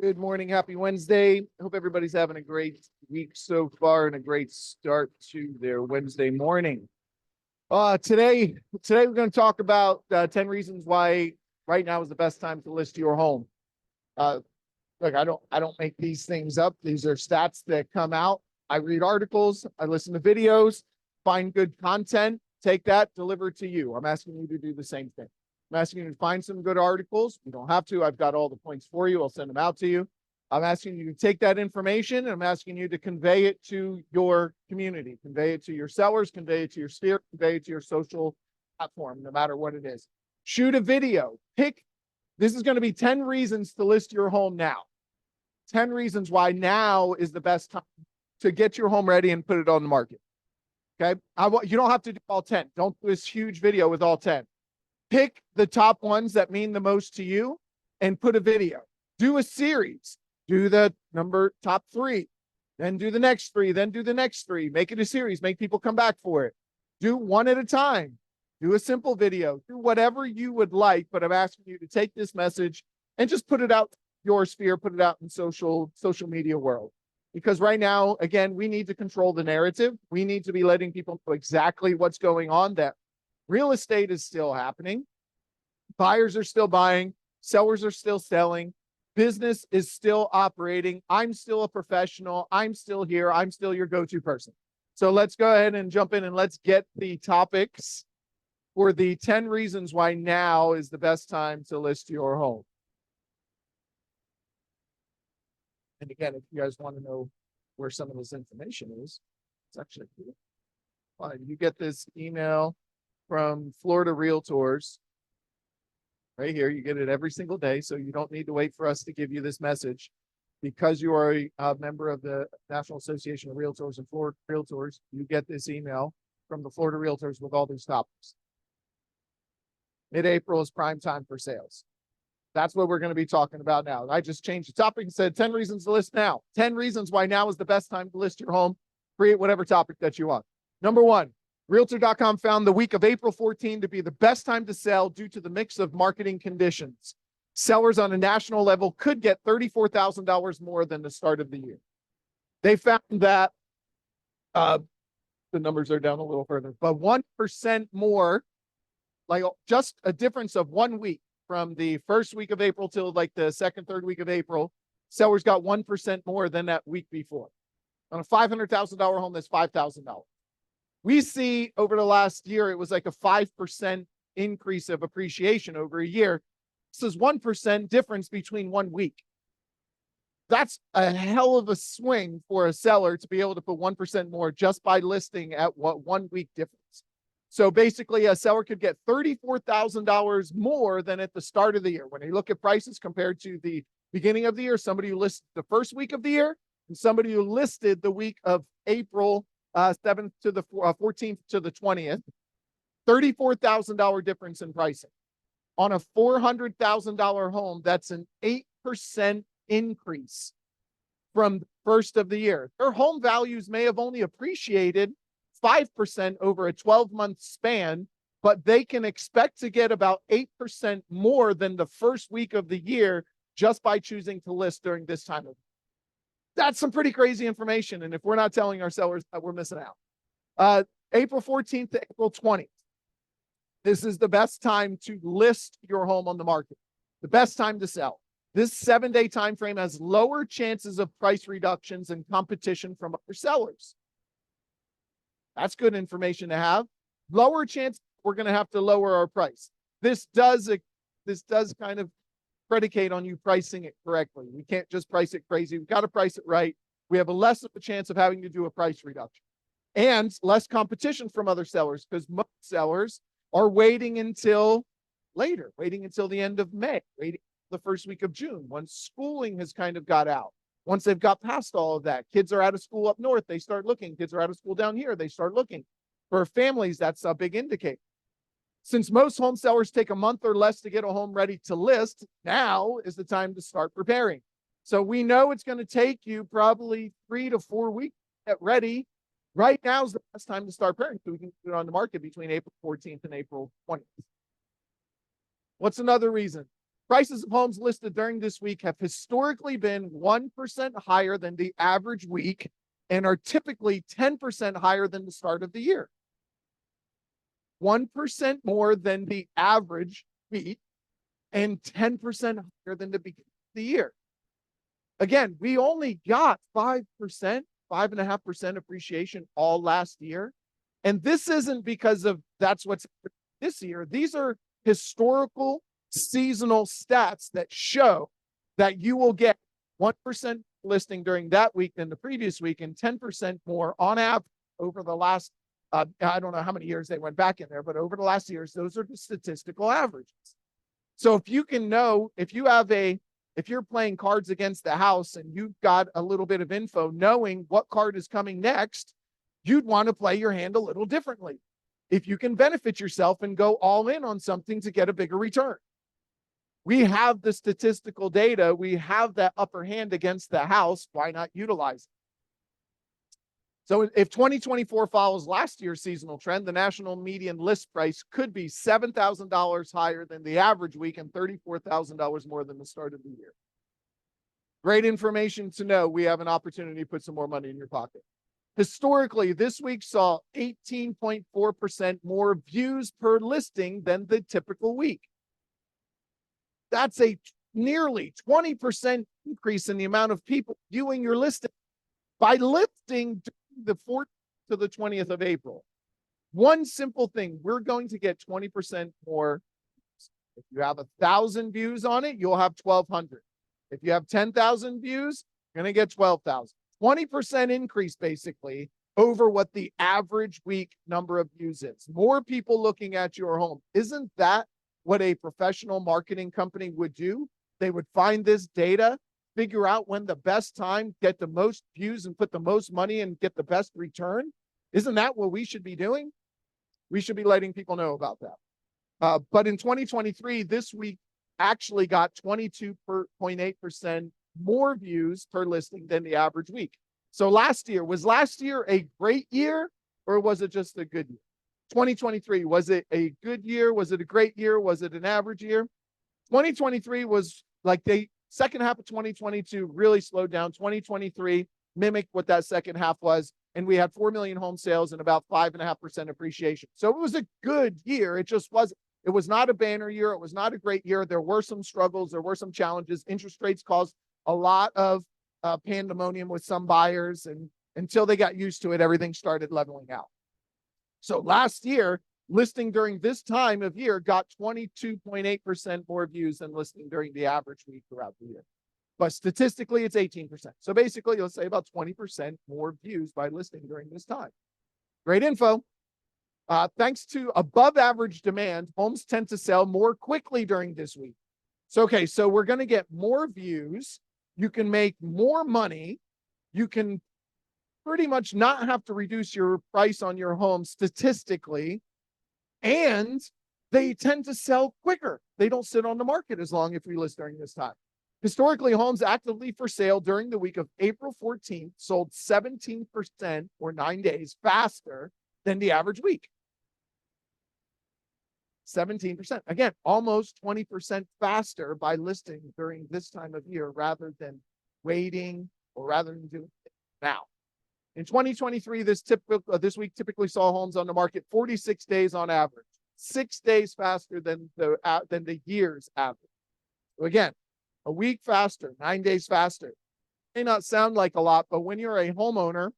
Good morning. Happy Wednesday. Hope everybody's having a great week so far and a great start to their Wednesday morning. Today we're going to talk about 10 reasons why right now is the best time to list your home. Look, I don't make these things up. These are stats that come out. I read articles, I listen to videos, find good content, take that, deliver it to you. I'm asking you to do the same thing. I'm asking you to find some good articles. You don't have to. I've got all the points for you. I'll send them out to you. I'm asking you to take that information and I'm asking you to convey it to your community, convey it to your sellers, convey it to your sphere, convey it to your social platform, no matter what it is. Shoot a video. This is going to be 10 reasons to list your home now. 10 reasons why now is the best time to get your home ready and put it on the market. Okay. You don't have to do all 10. Don't do this huge video with all 10. Pick the top ones that mean the most to you and put a video. Do a series. Do the top 3, then do the next 3, then do the next 3. Make it a series. Make people come back for it. Do one at a time. Do a simple video. Do whatever you would like, but I'm asking you to take this message and just put it out your sphere, put it out in social media world. Because right now, again, we need to control the narrative. We need to be letting people know exactly what's going on, that real estate is still happening. Buyers are still buying. Sellers are still selling. Business is still operating. I'm still a professional. I'm still here. I'm still your go-to person. So let's go ahead and jump in and let's get the topics for the 10 reasons why now is the best time to list your home. And again, if you guys want to know where some of this information is, it's actually fine. You get this email from Florida Realtors right here. You get it every single day, so you don't need to wait for us to give you this message. Because you are a member of the National Association of Realtors and Florida Realtors, you get this email from the Florida Realtors with all these topics. Mid-April is prime time for sales. That's what we're going to be talking about now. I just changed the topic and said 10 reasons to list now. 10 reasons why now is the best time to list your home. Create whatever topic that you want. Number 1, Realtor.com found the week of April 14 to be the best time to sell due to the mix of marketing conditions. Sellers on a national level could get $34,000 more than the start of the year. They found that the numbers are down a little further, but 1% more, like just a difference of 1 week from the first week of April till like the second, third week of April, sellers got 1% more than that week before. On a $500,000 home, that's $5,000. We see over the last year, it was like a 5% increase of appreciation over a year. This is 1% difference between 1 week. That's a hell of a swing for a seller to be able to put 1% more just by listing at what 1 week difference. So basically, a seller could get $34,000 more than at the start of the year. When you look at prices compared to the beginning of the year, somebody who listed the first week of the year and somebody who listed the week of April 7th to the 14th to the 20th, $34,000 difference in pricing. On a $400,000 home, that's an 8% increase from the first of the year. Their home values may have only appreciated 5% over a 12-month span, but they can expect to get about 8% more than the first week of the year just by choosing to list during this time of year. That's some pretty crazy information. And if we're not telling our sellers that, we're missing out. April 14th to April 20th. This is the best time to list your home on the market. The best time to sell. This 7-day time frame has lower chances of price reductions and competition from other sellers. That's good information to have. Lower chance we're going to have to lower our price. This does kind of predicate on you pricing it correctly. We can't just price it crazy. We've got to price it right. We have a less of a chance of having to do a price reduction and less competition from other sellers, because most sellers are waiting until later, waiting until the end of May, waiting the first week of June, once schooling has kind of got out. Once they've got past all of that, kids are out of school up north, they start looking. Kids are out of school down here, they start looking. For families, that's a big indicator. Since most home sellers take a month or less to get a home ready to list, now is the time to start preparing. So we know it's going to take you probably 3 to 4 weeks to get ready. Right now is the best time to start preparing, so we can put it on the market between April 14th and April 20th. What's another reason? Prices of homes listed during this week have historically been 1% higher than the average week and are typically 10% higher than the start of the year. 1% more than the average week and 10% higher than the beginning of the year. Again, we only got 5%, 5.5% appreciation all last year. And this isn't because of that's what's this year. These are historical seasonal stats that show that you will get 1% listing during that week than the previous week and 10% more on average over the last, I don't know how many years they went back in there, but over the last years, those are the statistical averages. So if you can know, if you're playing cards against the house and you've got a little bit of info, knowing what card is coming next, you'd want to play your hand a little differently. If you can benefit yourself and go all in on something to get a bigger return. We have the statistical data. We have that upper hand against the house. Why not utilize it? So if 2024 follows last year's seasonal trend, the national median list price could be $7,000 higher than the average week and $34,000 more than the start of the year. Great information to know. We have an opportunity to put some more money in your pocket. Historically, this week saw 18.4% more views per listing than the typical week. That's a nearly 20% increase in the amount of people viewing your listing by listing the 4th to the 20th of April. One simple thing, we're going to get 20% more. If you have 1,000 views on it, you'll have 1,200. If you have 10,000 views, you're going to get 12,000. 20% increase basically over what the average week number of views is. More people looking at your home. Isn't that what a professional marketing company would do? They would find this data, figure out when the best time, get the most views and put the most money and get the best return. Isn't that what we should be doing? We should be letting people know about that. But in 2023, this week actually got 22.8% more views per listing than the average week. So was last year a great year or was it just a good year? 2023, was it a good year? Was it a great year? Was it an average year? 2023 was like the second half of 2022 really slowed down. 2023 mimicked what that second half was. And we had 4 million home sales and about 5.5% appreciation. So it was a good year. It was not a banner year. It was not a great year. There were some struggles. There were some challenges. Interest rates caused a lot of pandemonium with some buyers. And until they got used to it, everything started leveling out. So last year, listing during this time of year got 22.8% more views than listing during the average week throughout the year. But statistically, it's 18%. So basically, let's say about 20% more views by listing during this time. Great info. Thanks to above average demand, homes tend to sell more quickly during this week. So, okay, so we're going to get more views. You can make more money. You can pretty much not have to reduce your price on your home statistically. And they tend to sell quicker. They don't sit on the market as long if we list during this time. Historically, homes actively for sale during the week of April 14th sold 17% or 9 days faster than the average week. 17%. Again, almost 20% faster by listing during this time of year rather than waiting or rather than doing it now. In 2023, this week typically saw homes on the market 46 days on average, 6 days faster than the year's average. So again, a week faster, 9 days faster. May not sound like a lot, but when you're a homeowner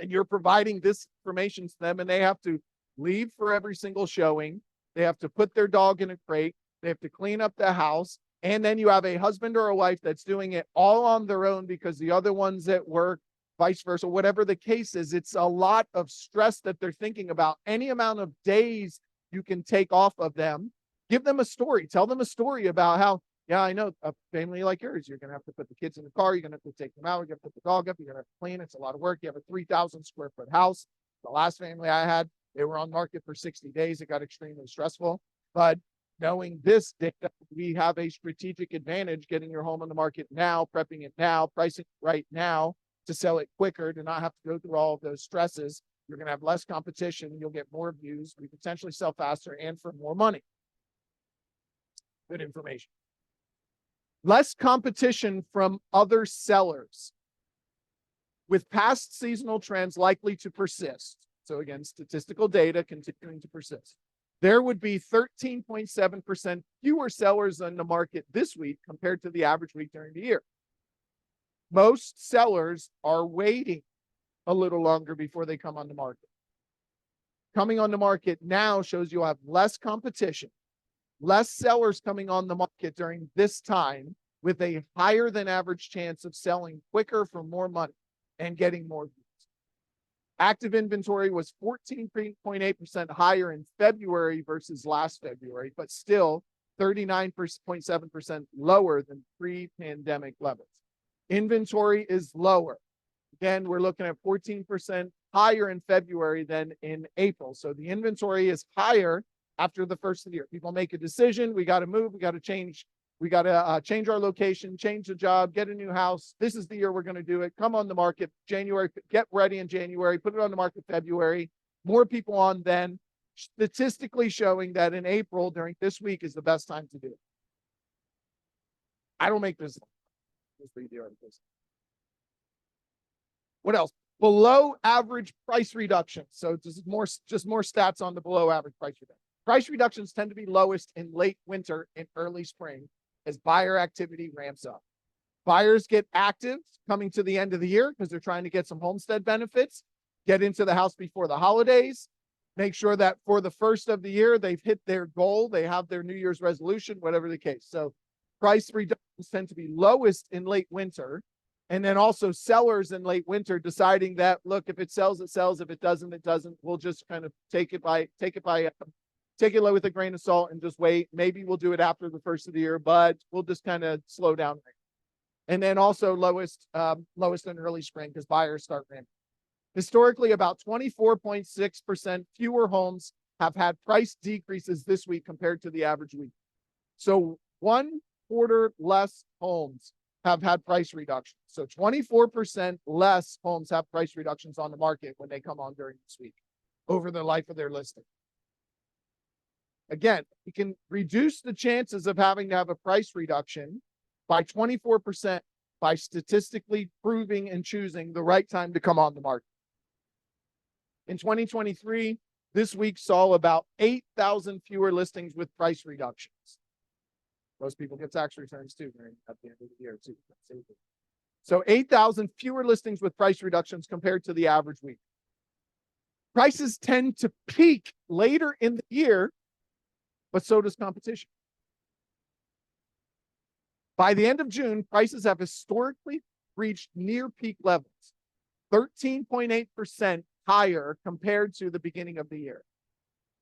and you're providing this information to them and they have to leave for every single showing, they have to put their dog in a crate, they have to clean up the house, and then you have a husband or a wife that's doing it all on their own because the other one's at work, vice versa, whatever the case is, it's a lot of stress that they're thinking about. Any amount of days you can take off of them, give them a story, tell them a story about how, yeah, I know a family like yours, you're going to have to put the kids in the car, you're going to have to take them out, you're going to put the dog up, you're going to have to clean, it's a lot of work. You have a 3,000 square foot house. The last family I had, they were on market for 60 days. It got extremely stressful. But knowing this data, we have a strategic advantage getting your home on the market now, prepping it now, pricing it right now to sell it quicker, to not have to go through all of those stresses. You're going to have less competition. You'll get more views. We potentially sell faster and for more money. Good information. Less competition from other sellers, with past seasonal trends likely to persist. So again, statistical data continuing to persist. There would be 13.7% fewer sellers on the market this week compared to the average week during the year. Most sellers are waiting a little longer before they come on the market. Coming on the market now shows you'll have less competition, less sellers coming on the market during this time, with a higher than average chance of selling quicker for more money and getting more views. Active inventory was 14.8% higher in February versus last February, but still 39.7% lower than pre-pandemic levels. Inventory is lower. Again, we're looking at 14% higher in February than in April. So the inventory is higher after the first of the year. People make a decision. We got to move. We got to change. We got to change our location, change the job, get a new house. This is the year we're going to do it. Come on the market January, get ready in January, put it on the market February. More people on then, statistically showing that in April during this week is the best time to do it. I don't make this. What else? Below average price reductions. So just more stats on the below average price reduction. Price reductions tend to be lowest in late winter and early spring as buyer activity ramps up. Buyers get active coming to the end of the year because they're trying to get some homestead benefits, get into the house before the holidays, make sure that for the first of the year, they've hit their goal, they have their New Year's resolution, whatever the case. So price reductions tend to be lowest in late winter. And then also sellers in late winter deciding that, look, if it sells, it sells. If it doesn't, it doesn't. We'll just kind of take it with a grain of salt and just wait. Maybe we'll do it after the first of the year, but we'll just kind of slow down. And then also lowest in early spring because buyers start ramping. Historically, about 24.6% fewer homes have had price decreases this week compared to the average week. So 1/4 less homes have had price reductions. So 24% less homes have price reductions on the market when they come on during this week over the life of their listing. Again, you can reduce the chances of having to have a price reduction by 24% by statistically proving and choosing the right time to come on the market. In 2023, this week saw about 8,000 fewer listings with price reductions. Most people get tax returns too at the end of the year too. So 8,000 fewer listings with price reductions compared to the average week. Prices tend to peak later in the year, but so does competition. By the end of June, prices have historically reached near peak levels, 13.8% higher compared to the beginning of the year.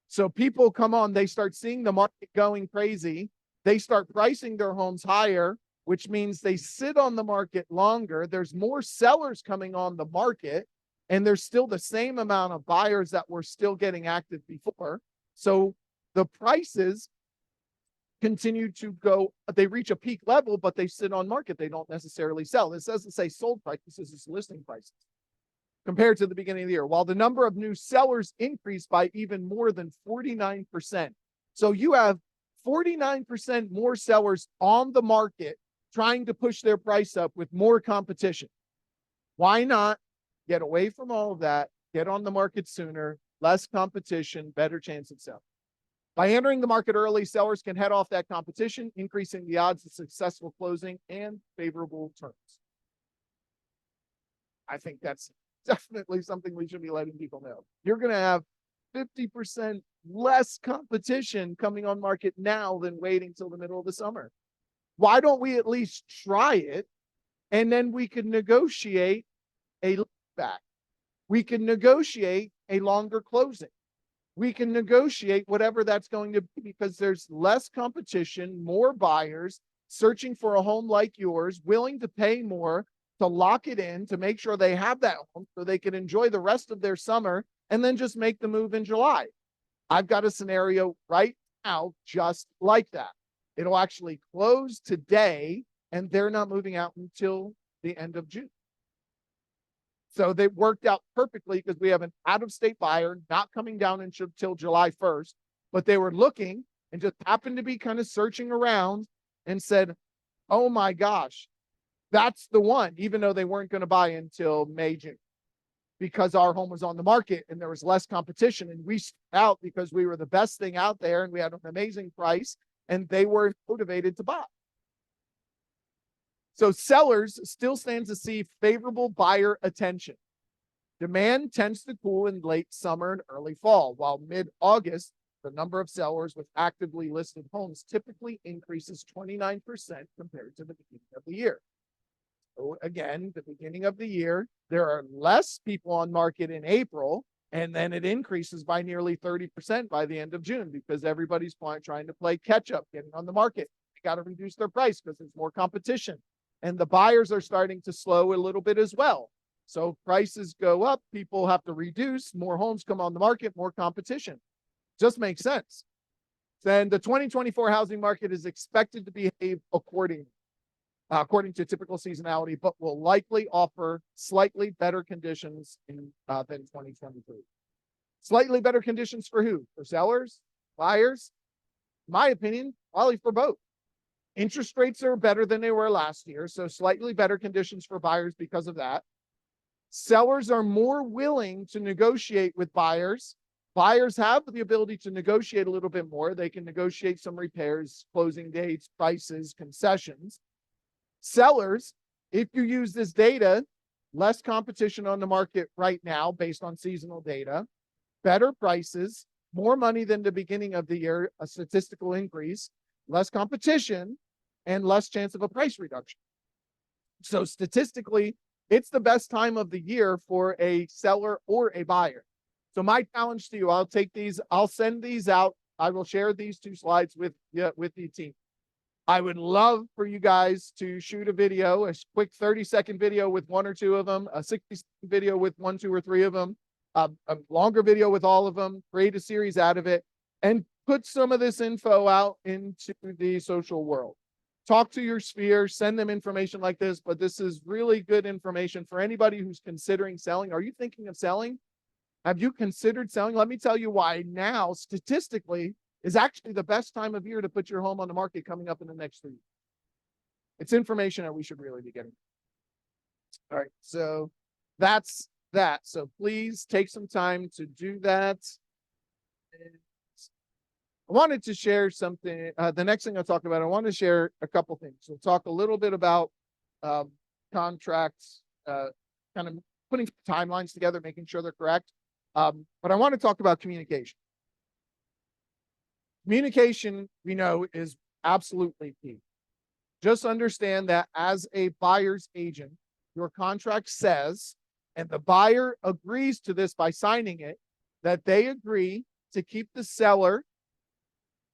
So people come on, they start seeing the market going crazy. They start pricing their homes higher, which means they sit on the market longer. There's more sellers coming on the market, and there's still the same amount of buyers that were still getting active before. So the prices continue to go, they reach a peak level, but they sit on market. They don't necessarily sell. This doesn't say sold prices, this is listing prices compared to the beginning of the year, while the number of new sellers increased by even more than 49%. So you have 49% more sellers on the market trying to push their price up with more competition. Why not get away from all of that, get on the market sooner, less competition, better chance of selling? By entering the market early, sellers can head off that competition, increasing the odds of successful closing and favorable terms. I think that's definitely something we should be letting people know. You're going to have 50% less competition coming on market now than waiting till the middle of the summer. Why don't we at least try it? And then we can negotiate a back. We can negotiate a longer closing. We can negotiate whatever that's going to be because there's less competition, more buyers searching for a home like yours, willing to pay more to lock it in, to make sure they have that home so they can enjoy the rest of their summer and then just make the move in July. I've got a scenario right now just like that. It'll actually close today, and they're not moving out until the end of June. So they worked out perfectly because we have an out-of-state buyer not coming down until July 1st, but they were looking and just happened to be kind of searching around and said, oh my gosh, that's the one, even though they weren't going to buy until May, June, because our home was on the market and there was less competition. And we stood out because we were the best thing out there and we had an amazing price and they were motivated to buy. So sellers still stand to see favorable buyer attention. Demand tends to cool in late summer and early fall, while mid-August, the number of sellers with actively listed homes typically increases 29% compared to the beginning of the year. So again, the beginning of the year, there are less people on market in April, and then it increases by nearly 30% by the end of June because everybody's trying to play catch up, getting on the market. They got to reduce their price because there's more competition. And the buyers are starting to slow a little bit as well. So prices go up, people have to reduce, more homes come on the market, more competition. Just makes sense. Then the 2024 housing market is expected to behave according to typical seasonality, but will likely offer slightly better conditions than 2023. Slightly better conditions for who? For sellers? Buyers? In my opinion, probably for both. Interest rates are better than they were last year, so slightly better conditions for buyers because of that. Sellers are more willing to negotiate with buyers. Buyers have the ability to negotiate a little bit more. They can negotiate some repairs, closing dates, prices, concessions. Sellers, if you use this data, less competition on the market right now based on seasonal data, better prices, more money than the beginning of the year, a statistical increase, less competition, and less chance of a price reduction. So statistically, it's the best time of the year for a seller or a buyer. So my challenge to you, I'll send these out. I will share these 2 slides with the team. I would love for you guys to shoot a video, a quick 30-second video with 1 or 2 of them, a 60-second video with 1, 2, or 3 of them, a longer video with all of them, create a series out of it, and put some of this info out into the social world. Talk to your sphere, send them information like this, but this is really good information for anybody who's considering selling. Are you thinking of selling? Have you considered selling? Let me tell you why now, statistically, is actually the best time of year to put your home on the market coming up in the next 3 years. It's information that we should really be getting. All right, so that's that. So please take some time to do that. I wanted to share something. The next thing I'll talk about, I want to share a couple things. We'll talk a little bit about contracts, kind of putting timelines together, making sure they're correct. But I want to talk about communication. Communication, we know, is absolutely key. Just understand that as a buyer's agent, your contract says, and the buyer agrees to this by signing it, that they agree to keep the seller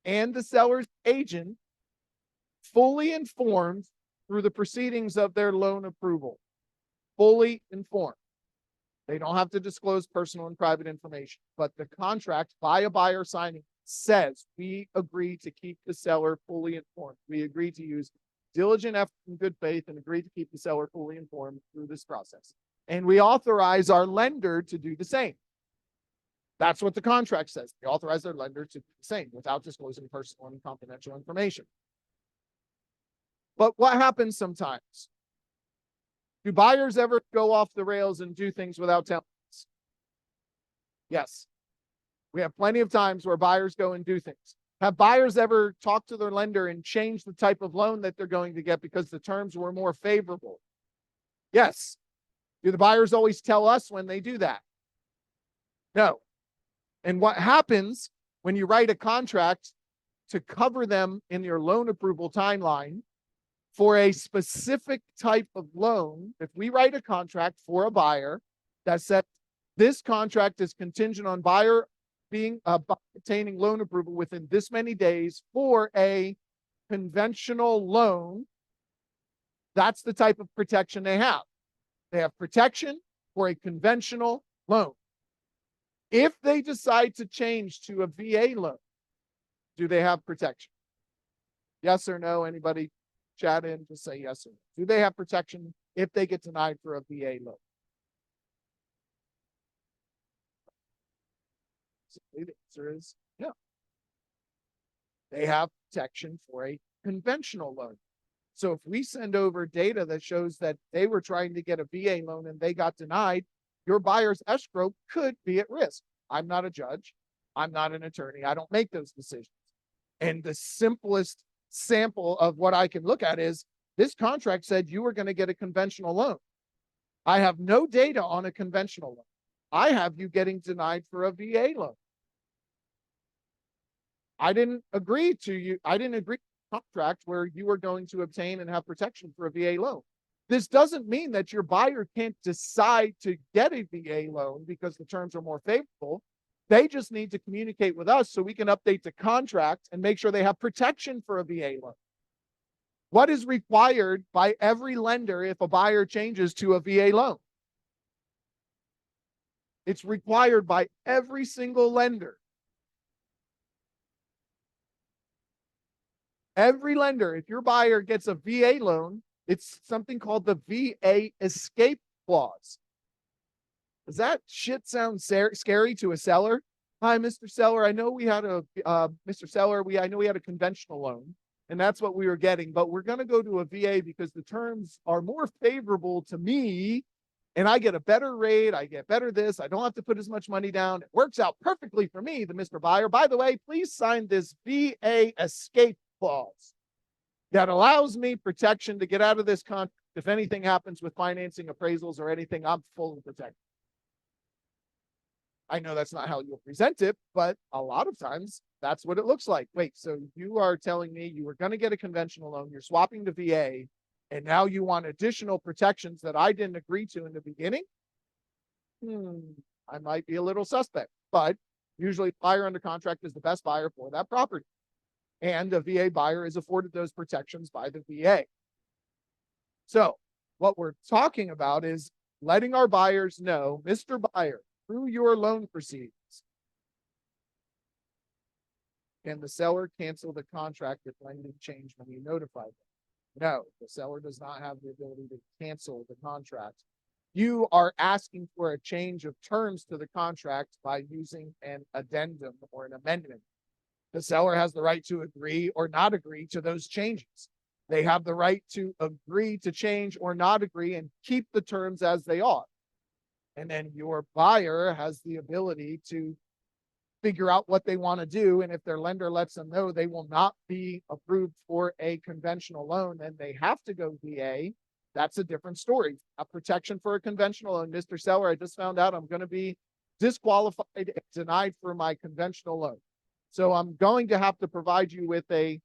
and the seller's agent fully informed through the proceedings of their loan approval. Fully informed. They don't have to disclose personal and private information, but the contract by a buyer signing says we agree to keep the seller fully informed. We agree to use diligent effort and good faith and agree to keep the seller fully informed through this process. And we authorize our lender to do the same. That's what the contract says. They authorize their lender to do the same without disclosing personal and confidential information. But what happens sometimes? Do buyers ever go off the rails and do things without telling us? Yes. We have plenty of times where buyers go and do things. Have buyers ever talked to their lender and changed the type of loan that they're going to get because the terms were more favorable? Yes. Do the buyers always tell us when they do that? No. And what happens when you write a contract to cover them in your loan approval timeline for a specific type of loan? If we write a contract for a buyer that says this contract is contingent on buyer being obtaining loan approval within this many days for a conventional loan, that's the type of protection they have. They have protection for a conventional loan. If they decide to change to a VA loan, do they have protection? Yes or no? Anybody chat in, just say yes or no. Do they have protection if they get denied for a VA loan? So the answer is no. They have protection for a conventional loan. So if we send over data that shows that they were trying to get a VA loan and they got denied, your buyer's escrow could be at risk. I'm not a judge. I'm not an attorney. I don't make those decisions. And the simplest sample of what I can look at is this contract said you were going to get a conventional loan. I have no data on a conventional loan. I have you getting denied for a VA loan. I didn't agree to the contract where you were going to obtain and have protection for a VA loan. This doesn't mean that your buyer can't decide to get a VA loan because the terms are more favorable. They just need to communicate with us so we can update the contract and make sure they have protection for a VA loan. What is required by every lender if a buyer changes to a VA loan? It's required by every single lender. Every lender, if your buyer gets a VA loan, it's something called the VA escape clause. Does that shit sound scary to a seller? Hi, Mr. Seller. I know we had a Mr. Seller. I know we had a conventional loan, and that's what we were getting. But we're going to go to a VA because the terms are more favorable to me, and I get a better rate. I get better this. I don't have to put as much money down. It works out perfectly for me, the Mr. Buyer. By the way, please sign this VA escape clause that allows me protection to get out of this contract. If anything happens with financing, appraisals, or anything, I'm fully protected. I know that's not how you'll present it, but a lot of times that's what it looks like. Wait, so you are telling me you were going to get a conventional loan, you're swapping to VA, and now you want additional protections that I didn't agree to in the beginning? I might be a little suspect, but usually buyer under contract is the best buyer for that property. And a VA buyer is afforded those protections by the VA. So what we're talking about is letting our buyers know, Mr. Buyer, through your loan proceedings, can the seller cancel the contract if lending changed when you notify them? No, the seller does not have the ability to cancel the contract. You are asking for a change of terms to the contract by using an addendum or an amendment. The seller has the right to agree or not agree to those changes. They have the right to agree to change or not agree and keep the terms as they are. And then your buyer has the ability to figure out what they want to do. And if their lender lets them know they will not be approved for a conventional loan, then they have to go VA. That's a different story. A protection for a conventional loan. Mr. Seller, I just found out I'm going to be disqualified and denied for my conventional loan. So I'm going to have to provide you with a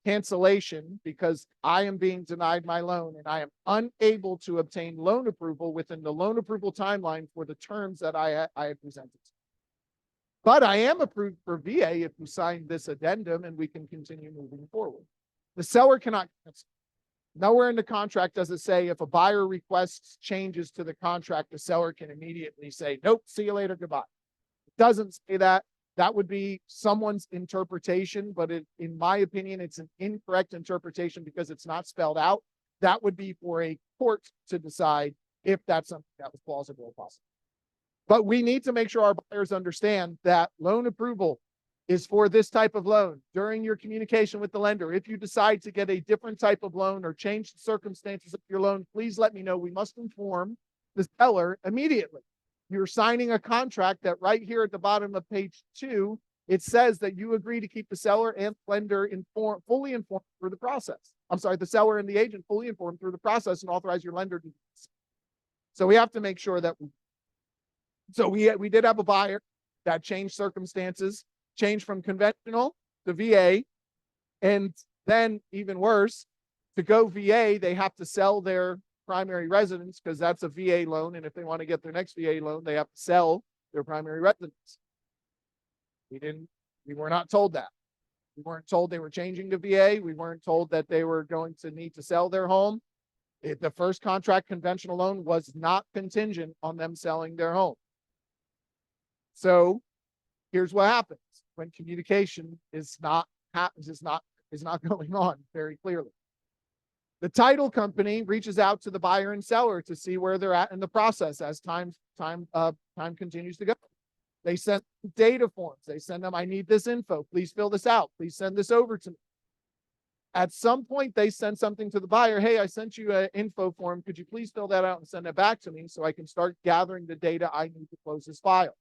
cancellation because I am being denied my loan and I am unable to obtain loan approval within the loan approval timeline for the terms that I had presented. But I am approved for VA if you sign this addendum and we can continue moving forward. The seller cannot cancel. Nowhere in the contract does it say if a buyer requests changes to the contract, the seller can immediately say, nope, see you later, goodbye. It doesn't say that. That would be someone's interpretation, but in my opinion, it's an incorrect interpretation because it's not spelled out. That would be for a court to decide if that's something that was plausible or possible. But we need to make sure our buyers understand that loan approval is for this type of loan. During your communication with the lender, if you decide to get a different type of loan or change the circumstances of your loan, please let me know. We must inform the seller immediately. You're signing a contract that right here at the bottom of page 2, it says that you agree to keep the seller and lender fully informed through the process. I'm sorry, the seller and the agent fully informed through the process and authorize your lender to do this. So we have to make sure that we did have a buyer that changed circumstances, changed from conventional to VA, and then even worse, to go VA, they have to sell their primary residence because that's a VA loan. And if they want to get their next VA loan, they have to sell their primary residence. We were not told that. We weren't told they were changing to VA. We weren't told that they were going to need to sell their home. The first contract conventional loan was not contingent on them selling their home. So here's what happens when communication is not going on very clearly. The title company reaches out to the buyer and seller to see where they're at in the process as time continues to go. They send data forms. They send them, I need this info. Please fill this out. Please send this over to me. At some point, they send something to the buyer. Hey, I sent you an info form. Could you please fill that out and send it back to me so I can start gathering the data I need to close this file?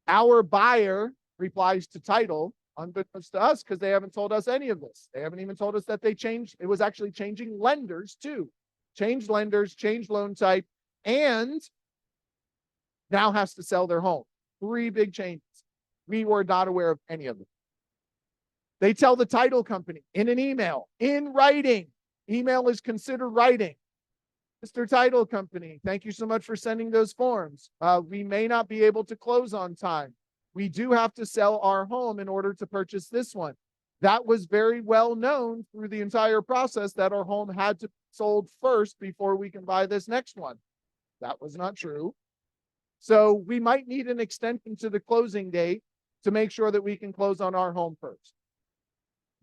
Our buyer replies to title, unbeknownst to us, because they haven't told us any of this. They haven't even told us that they changed. It was actually changing lenders too. Changed lenders, changed loan type, and now has to sell their home. 3 big changes. We were not aware of any of them. They tell the title company in an email, in writing. Email is considered writing. Mr. Title Company, thank you so much for sending those forms. We may not be able to close on time. We do have to sell our home in order to purchase this one. That was very well known through the entire process that our home had to be sold first before we can buy this next one. That was not true. So we might need an extension to the closing date to make sure that we can close on our home first.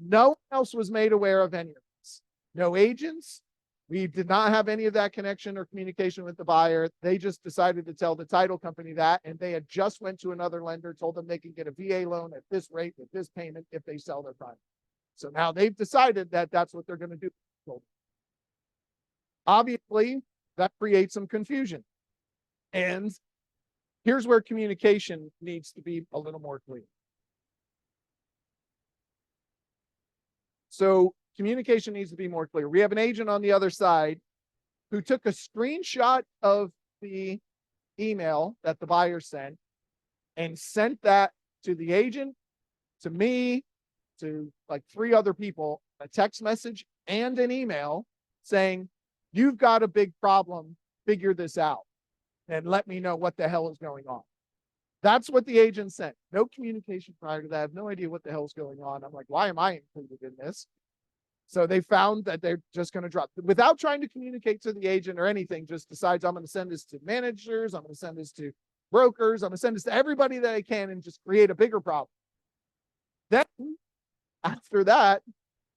No one else was made aware of any of this. No agents. We did not have any of that connection or communication with the buyer. They just decided to tell the title company that, and they had just went to another lender, told them they can get a VA loan at this rate with this payment if they sell their property. So now they've decided that that's what they're going to do. Obviously, that creates some confusion. And here's where communication needs to be a little more clear. So communication needs to be more clear. We have an agent on the other side who took a screenshot of the email that the buyer sent and sent that to the agent, to me, to like 3 other people, a text message and an email saying, you've got a big problem, figure this out and let me know what the hell is going on. That's what the agent sent. No communication prior to that. I have no idea what the hell is going on. I'm like, why am I included in this? So they found that they're just going to drop without trying to communicate to the agent or anything, just decides I'm going to send this to managers. I'm going to send this to brokers. I'm going to send this to everybody that I can and just create a bigger problem. Then after that,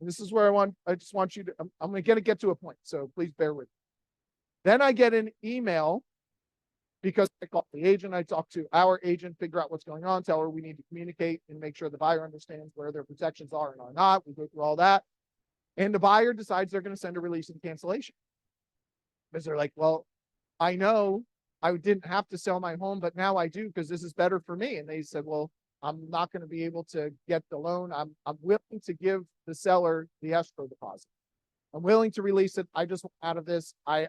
this is where I just want you to, I'm going to get to a point. So please bear with me. Then I get an email because I call the agent, I talk to our agent, figure out what's going on, tell her we need to communicate and make sure the buyer understands where their protections are and are not. We go through all that. And the buyer decides they're going to send a release and cancellation. Because they're like, well, I know I didn't have to sell my home, but now I do because this is better for me. And they said, well, I'm not going to be able to get the loan. I'm willing to give the seller the escrow deposit. I'm willing to release it. I just want out of this. I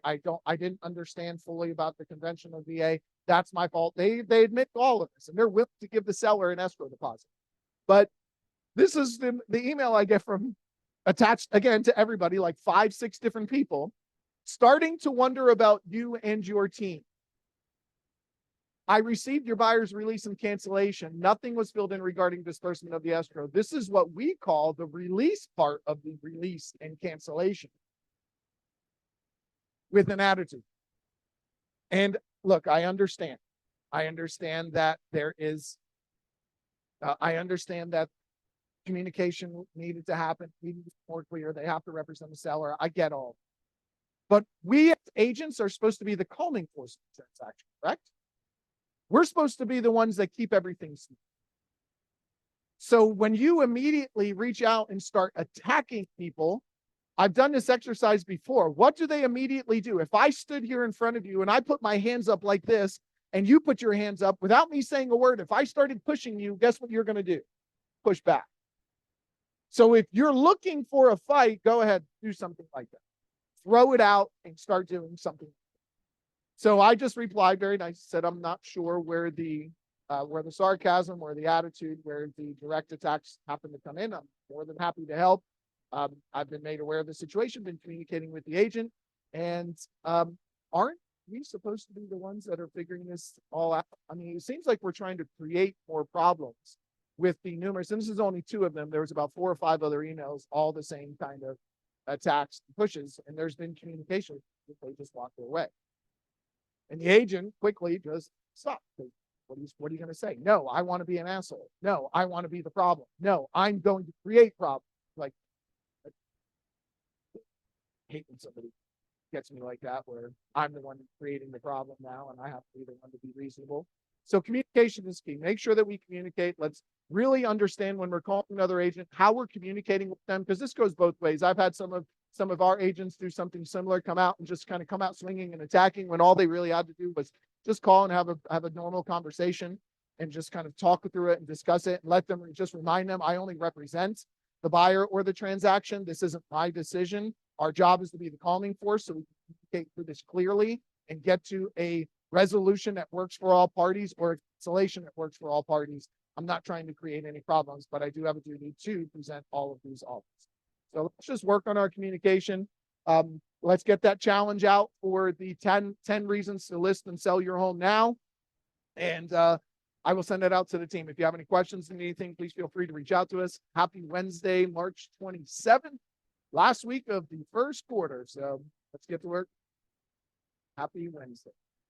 didn't understand fully about the conventional VA. That's my fault. They admit all of this and they're willing to give the seller an escrow deposit. But this is the email I get from attached again to everybody, like 5, 6 different people, starting to wonder about you and your team. I received your buyer's release and cancellation. Nothing was filled in regarding disbursement of the escrow. This is what we call the release part of the release and cancellation with an attitude. And look, I understand. I understand that there is, I understand that communication needed to happen, needed to be more clear. They have to represent the seller. I get all. But we as agents are supposed to be the calming force of the transaction, correct? We're supposed to be the ones that keep everything smooth. So when you immediately reach out and start attacking people, I've done this exercise before. What do they immediately do? If I stood here in front of you and I put my hands up like this, and you put your hands up without me saying a word, if I started pushing you, guess what you're going to do? Push back. So if you're looking for a fight, go ahead, do something like that. Throw it out and start doing something. So I just replied very nice, said I'm not sure where the sarcasm, where the attitude, where the direct attacks happen to come in. I'm more than happy to help. I've been made aware of the situation, been communicating with the agent, and aren't we supposed to be the ones that are figuring this all out? I mean, it seems like we're trying to create more problems with the numerous, and this is only 2 of them. There was about 4 or 5 other emails, all the same kind of attacks, pushes, and there's been communication. They just walked away. And the agent quickly just stopped. What are you going to say? No, I want to be an asshole. No, I want to be the problem. No, I'm going to create problems. Like, I hate when somebody gets me like that, where I'm the one creating the problem now, and I have to be the one to be reasonable. So communication is key. Make sure that we communicate. Let's really understand when we're calling another agent, how we're communicating with them, because this goes both ways. I've had some of our agents do something similar, come out and just kind of come out swinging and attacking when all they really had to do was just call and have a normal conversation and just kind of talk through it and discuss it and let them just remind them, I only represent the buyer or the transaction. This isn't my decision. Our job is to be the calming force, so we can communicate through this clearly and get to a resolution that works for all parties or a cancellation that works for all parties. I'm not trying to create any problems, but I do have a duty to present all of these offers. So let's just work on our communication. Let's get that challenge out for the 10 reasons to list and sell your home now. And I will send it out to the team. If you have any questions and anything, please feel free to reach out to us. Happy Wednesday, March 27th, last week of the first quarter. So let's get to work. Happy Wednesday.